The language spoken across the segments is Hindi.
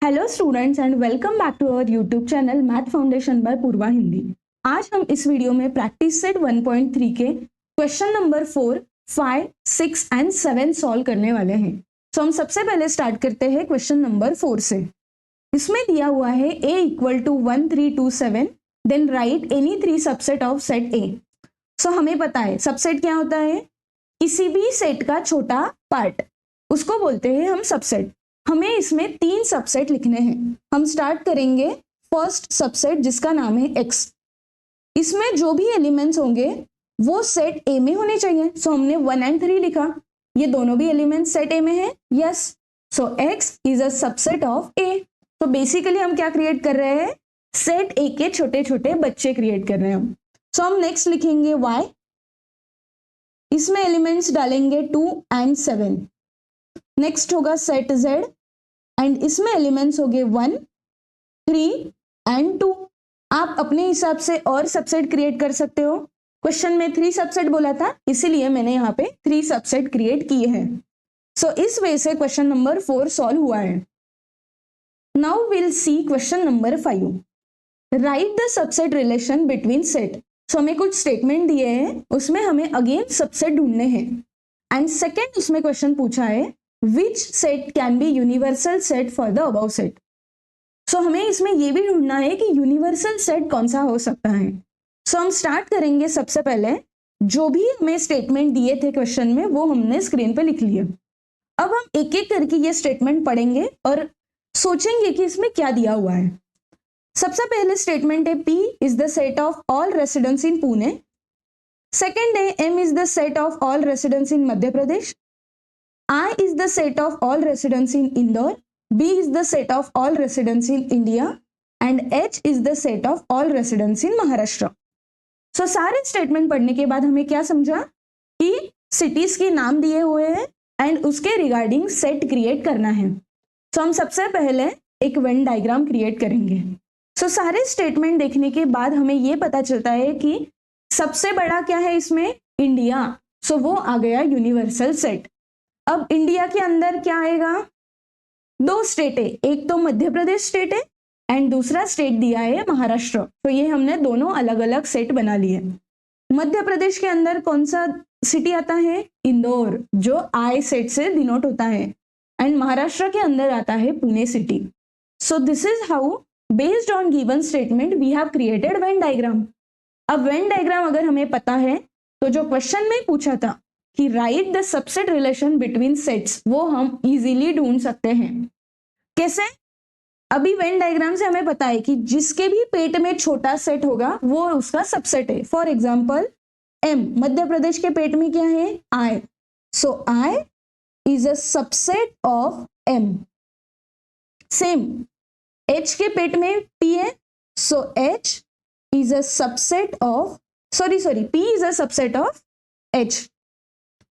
Hello students and welcome back to our YouTube channel math foundation by Purva Hindi. आज हम इस वीडियो में प्रैक्टिस सेट 1.3 के क्वेश्चन नंबर 4, 5, 6 एंड 7 सॉल्व करने वाले हैं। तो हम सबसे पहले स्टार्ट करते हैं क्वेश्चन नंबर 4 से। इसमें दिया हुआ है a equal to 1, 3, 2, 7 then write any 3 subset of set a। So हमें पता है सबसेट क्या होता है, किसी भी सेट का छोटा पार्ट, उसको बोलते हैं हम सबसेट। हमें इसमें 3 सबसेट लिखने हैं। हम स्टार्ट करेंगे फर्स्ट सबसेट जिसका नाम है x। इसमें जो भी एलिमेंट्स होंगे वो सेट a में होने चाहिए। सो हमने 1 एंड 3 लिखा, ये दोनों भी एलिमेंट्स सेट a में है। Yes, so x is a subset of a। तो बेसिकली हम क्या क्रिएट कर रहे हैं, सेट a के छोटे छोटे बच्चे क्रिएट कर रहे हैं हम। सो हम नेक्स्ट लिखेंगे y, इसमें एलिमेंट्स डालेंगे 2 एंड 7। नेक्स्ट होगा सेट z एंड इसमें एलिमेंट्स हो गए 1, 3 एंड 2। आप अपने हिसाब से और सबसेट क्रिएट कर सकते हो। क्वेश्चन में 3 सबसेट बोला था, इसीलिए मैंने यहाँ पे 3 सबसेट क्रिएट किए हैं। सो इस वे से क्वेश्चन नंबर 4 सॉल्व हुआ है। Now will see question number 5। Write the subset relation between set. So हमें कुछ स्टेटमेंट दिए हैं, उसमें हमें अगेन सबसेट ढूंढने हैं। एंड सेकेंड उसमें क्वेश्चन पूछा है Which set can be universal set for the above set? So हमें इसमें ये भी ढूंढना है कि यूनिवर्सल सेट कौन सा हो सकता है। सो हम स्टार्ट करेंगे, सबसे पहले जो भी हमें स्टेटमेंट दिए थे क्वेश्चन में वो हमने स्क्रीन पे लिख लिए। अब हम एक एक करके ये स्टेटमेंट पढ़ेंगे और सोचेंगे कि इसमें क्या दिया हुआ है। सबसे पहले स्टेटमेंट है P is the set of all residents in Pune. Second है M is the set of all residents in Madhya Pradesh. I is the set of all residents in Indore, B is the set of all residents in India and H is the set of all residents in Maharashtra. So सारे स्टेटमेंट पढ़ने के बाद हमें क्या समझा कि सिटीज के नाम दिए हुए हैं एंड उसके रिगार्डिंग सेट क्रिएट करना है। तो हम सबसे पहले एक वेन डायग्राम क्रिएट करेंगे। सो सारे स्टेटमेंट देखने के बाद हमें ये पता चलता है कि सबसे बड़ा क्या है इसमें, इंडिया। सो वो आ गया यूनिवर्सल सेट। अब इंडिया के अंदर क्या आएगा, 2 स्टेट है, एक तो मध्य प्रदेश स्टेट है एंड दूसरा स्टेट दिया है महाराष्ट्र। तो ये हमने दोनों अलग अलग सेट बना लिए। मध्य प्रदेश के अंदर कौन सा सिटी आता है, इंदौर, जो आई सेट से डिनोट होता है। एंड महाराष्ट्र के अंदर आता है Pune city. So this is how based on given statement we have created Venn diagram. अब वेन डायग्राम अगर हमें पता है तो जो क्वेश्चन में पूछा था कि right the subset relation between sets, वो हम इजीली ढूंढ सकते हैं। कैसे? अभी वेन डायग्राम से हमें पता है कि जिसके भी पेट में छोटा सेट होगा वो उसका सबसेट है। For example M, Madhya Pradesh के पेट में क्या है, I, so I is a subset of M। Same H के पेट में P है, सो H is a subset of P is a subset of H।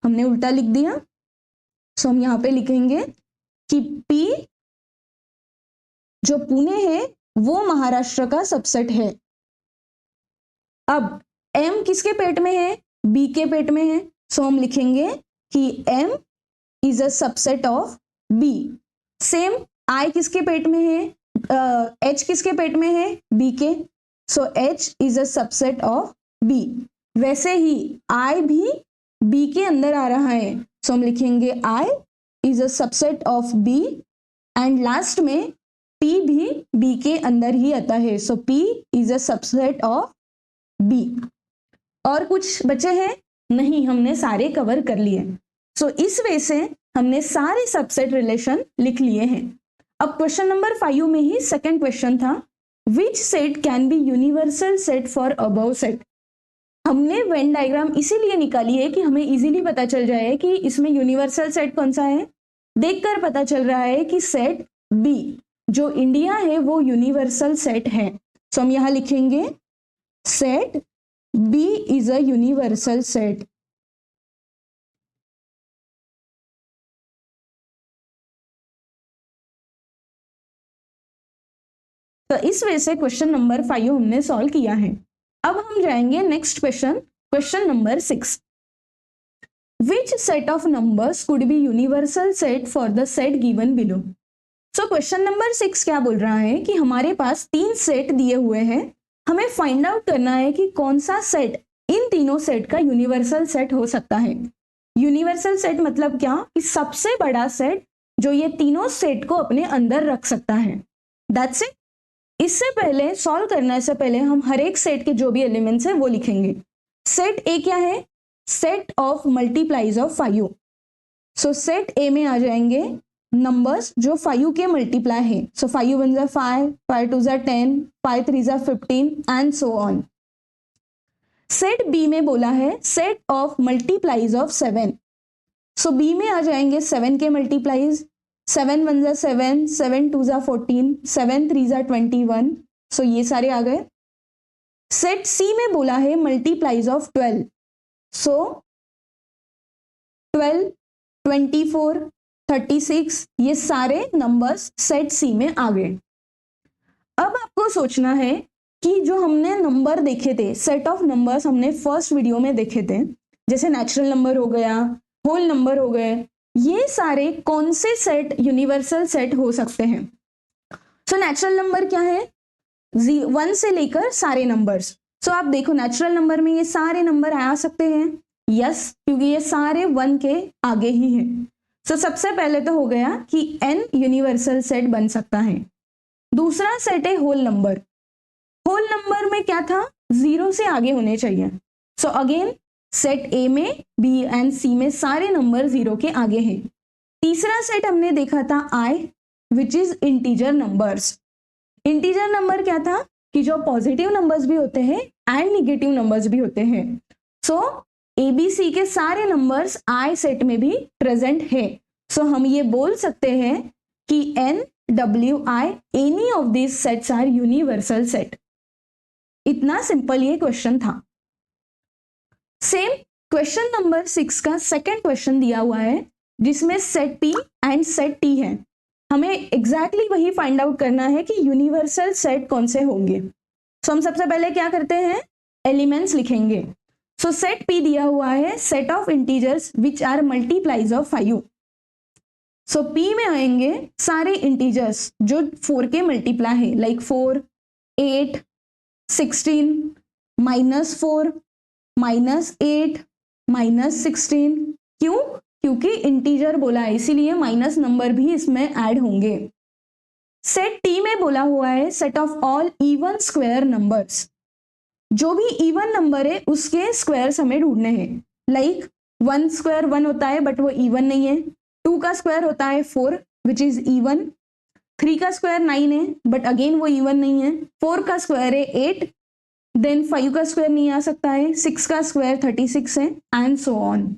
हमने उल्टा लिख दिया। सो हम यहां पे लिखेंगे कि P जो पुणे है वो महाराष्ट्र का सबसेट है। अब M किसके पेट में है, B के पेट में है। सो हम लिखेंगे कि M is a subset of B। Same I किसके पेट में है, H किसके पेट में है, B के। सो H is a subset of B। वैसे ही I भी B के अंदर आ रहा है। सो हम लिखेंगे I is a subset of B and last में P भी B के अंदर ही आता है। सो P is a subset of B। और कुछ बचे हैं नहीं, हमने सारे कवर कर लिए। सो इस वे से हमने सारे सबसेट रिलेशन लिख लिए हैं। अब क्वेश्चन नंबर 5 में ही सेकेंड क्वेश्चन था, which set can be universal set for above set. हमने वेन डायग्राम इसीलिए निकाली है कि हमें इजीली पता चल जाए कि इसमें यूनिवर्सल सेट कौन सा है। देखकर पता चल रहा है कि सेट B जो इंडिया है वो यूनिवर्सल सेट है। सो हम यहां लिखेंगे set B is a universal set. तो इस वजह से क्वेश्चन नंबर 5 हमने सॉल्व किया है। अब हम जाएंगे next question, question number 6। Which set of numbers could be universal set for the set given below? So question number 6 क्या बोल रहा है कि हमारे पास 3 सेट दिए हुए हैं, हमें फाइंड आउट करना है कि कौन सा सेट इन तीनों सेट का यूनिवर्सल सेट हो सकता है। यूनिवर्सल सेट मतलब क्या, कि सबसे बड़ा सेट जो ये तीनों सेट को अपने अंदर रख सकता है। That's it. इससे पहले सॉल्व करने से पहले हम हर एक सेट के जो भी एलिमेंट्स है वो लिखेंगे। सेट ए क्या है, set of multiplies of 5। So set ए में आ जाएंगे नंबर्स जो 5 के मल्टीप्लाई है। सो 5 1 जा 5, 5 2 जा 10, 5 3 जा 15 and so on. Set B में बोला है set of multiplies of 7। So B में आ जाएंगे 7 के मल्टीप्लाइज, 7 1 जा 7, 7 2 जा 14, 7 3 जा 21। सो ये सारे आ गए। सेट सी में बोला है मल्टीप्लाइज ऑफ 12। सो 12, 24, 36 ये सारे नंबर्स सेट सी में आ गए। अब आपको सोचना है कि जो हमने नंबर देखे थे, सेट ऑफ नंबर्स हमने फर्स्ट वीडियो में देखे थे, जैसे नेचुरल नंबर हो गया, होल नंबर हो गए, ये सारे कौन से सेट यूनिवर्सल सेट हो सकते हैं। सो नेचुरल नंबर क्या है, 1 से लेकर सारे नंबर्स। सो आप देखो नेचुरल नंबर में ये सारे नंबर आ सकते हैं, यस, क्योंकि ये सारे 1 के आगे ही हैं। सो सबसे पहले तो हो गया कि n यूनिवर्सल सेट बन सकता है। दूसरा सेट है होल नंबर। होल नंबर में क्या था, 0 से आगे होने चाहिए। सो अगेन सेट ए में बी एंड सी में सारे नंबर 0 के आगे हैं। तीसरा सेट हमने देखा था i, which is integer numbers. Integer number क्या था कि जो पॉजिटिव नंबर्स भी होते हैं एंड निगेटिव नंबर्स भी होते हैं। सो ABC के सारे नंबर्स I सेट में भी प्रेजेंट है। सो हम ये बोल सकते हैं कि N, W, I any of this sets are universal set. इतना सिंपल ये क्वेश्चन था। सेम क्वेश्चन नंबर 6 का सेकंड क्वेश्चन दिया हुआ है जिसमें set P and set T है। हमें एग्जैक्टली वही फाइंड आउट करना है कि यूनिवर्सल सेट कौन से होंगे। सो हम सबसे पहले क्या करते हैं, एलिमेंट्स लिखेंगे। सो सेट P दिया हुआ है set of integers which are multiplies of 5। So P में आएंगे सारे इंटीजर्स जो 4 के मल्टीप्लाई है, लाइक 4, 8, 16, -4, -8, -16। क्यों, क्योंकि इंटीजर बोला है इसीलिए माइनस नंबर भी इसमें ऐड होंगे। सेट T में बोला हुआ है set of all even square numbers. जो भी इवन नंबर है उसके स्क्वायर्स हमें ढूंढने हैं, लाइक 1 स्क्वायर 1 होता है बट वो इवन नहीं है, 2 का स्क्वायर होता है 4 विच इज इवन, 3 का स्क्वायर 9 है बट अगेन वो इवन नहीं है, 4 का स्क्वायर है 8, देन 5 का स्क्वायर नहीं आ सकता है, 6 का स्क्वायर 36 है एंड सो ऑन।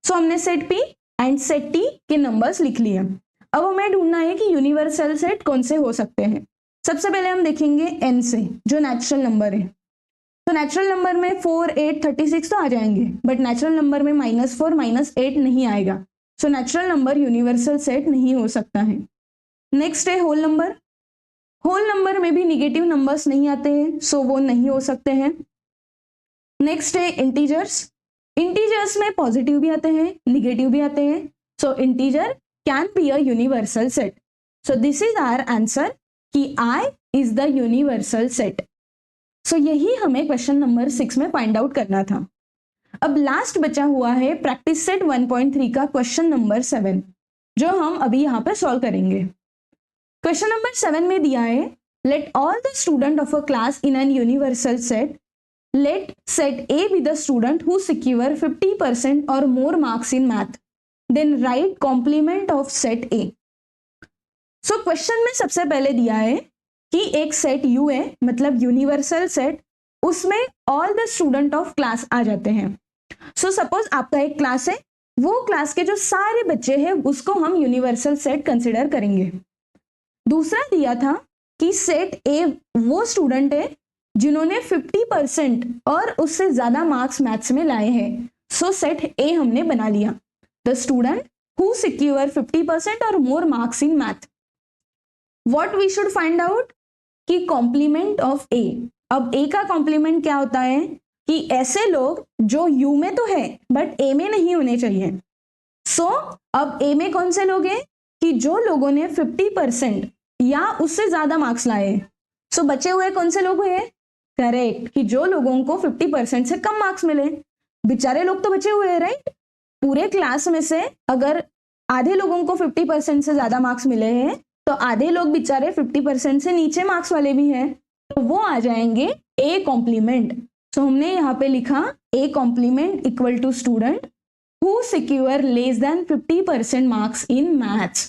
सो हमने set P and set T के नंबर्स लिख लिए। अब हमें ढूंढना है कि यूनिवर्सल सेट कौन से हो सकते हैं। सबसे पहले हम देखेंगे n से, जो नेचुरल नंबर है। तो नेचुरल नंबर में 4, 8, 36 तो आ जाएंगे बट नेचुरल नंबर में -4, -8 नहीं आएगा। So natural number universal set नहीं हो सकता है। नेक्स्ट है होल नंबर। होल नंबर में भी निगेटिव नंबर्स नहीं आते हैं, सो वो नहीं हो सकते हैं। नेक्स्ट है इंटीजर्स। इंटीजर्स में पॉजिटिव भी आते हैं, निगेटिव भी आते हैं, so integer can be a universal set. So this is our answer कि I is the universal set. So यही हमें क्वेश्चन नंबर 6 में फाइंड आउट करना था। अब लास्ट बचा हुआ है प्रैक्टिस सेट 1.3 का क्वेश्चन नंबर 7, जो हम अभी यहाँ पे सॉल्व करेंगे। क्वेश्चन नंबर 7 में दिया है let all the student of a class in an universal set, let set A be the student who secure 50% or more marks in math, then write complement of set A। So question में सबसे पहले दिया है कि एक सेट U है, मतलब यूनिवर्सल सेट, उसमें all the student of class आ जाते हैं। सो सपोज आपका एक क्लास है, वो क्लास के जो सारे बच्चे हैं उसको हम यूनिवर्सल सेट कंसिडर करेंगे। दूसरा दिया था कि सेट A वो स्टूडेंट है जिन्होंने 50% और उससे ज्यादा मार्क्स मैथ्स में लाए हैं। सो सेट A हमने बना लिया, द स्टूडेंट हु सिक्योर 50% और more marks in math. What we should find out कि कॉम्प्लीमेंट ऑफ A। अब A का कॉम्प्लीमेंट क्या होता है कि ऐसे लोग जो U में तो है बट A में नहीं होने चाहिए। सो अब A में कौन से लोग हैं, कि जो लोगों ने 50% या उससे ज्यादा मार्क्स लाए, सो बचे हुए कौन से लोग हुए? करेक्ट, कि जो लोगों को 50% से कम मार्क्स मिले, बेचारे लोग तो बचे हुए हैं, राइट? पूरे क्लास में से अगर आधे लोगों को 50% से ज्यादा मार्क्स मिले हैं तो आधे लोग बेचारे 50% से नीचे मार्क्स वाले भी हैं, तो वो आ जाएंगे ए कॉम्प्लीमेंट। सो हमने यहाँ पे लिखा A complement equal to student who secure less than 50% marks in maths.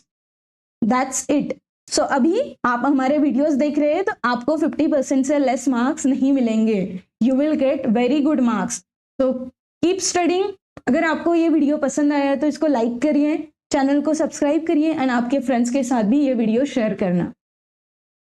That's it. So अभी आप हमारे वीडियोस देख रहे हैं तो आपको 50% से लेस मार्क्स नहीं मिलेंगे, you will get very good marks. तो कीप स्टडिंग। अगर आपको ये वीडियो पसंद आया तो इसको लाइक करिए, चैनल को सब्सक्राइब करिए एंड आपके फ्रेंड्स के साथ भी ये वीडियो शेयर करना।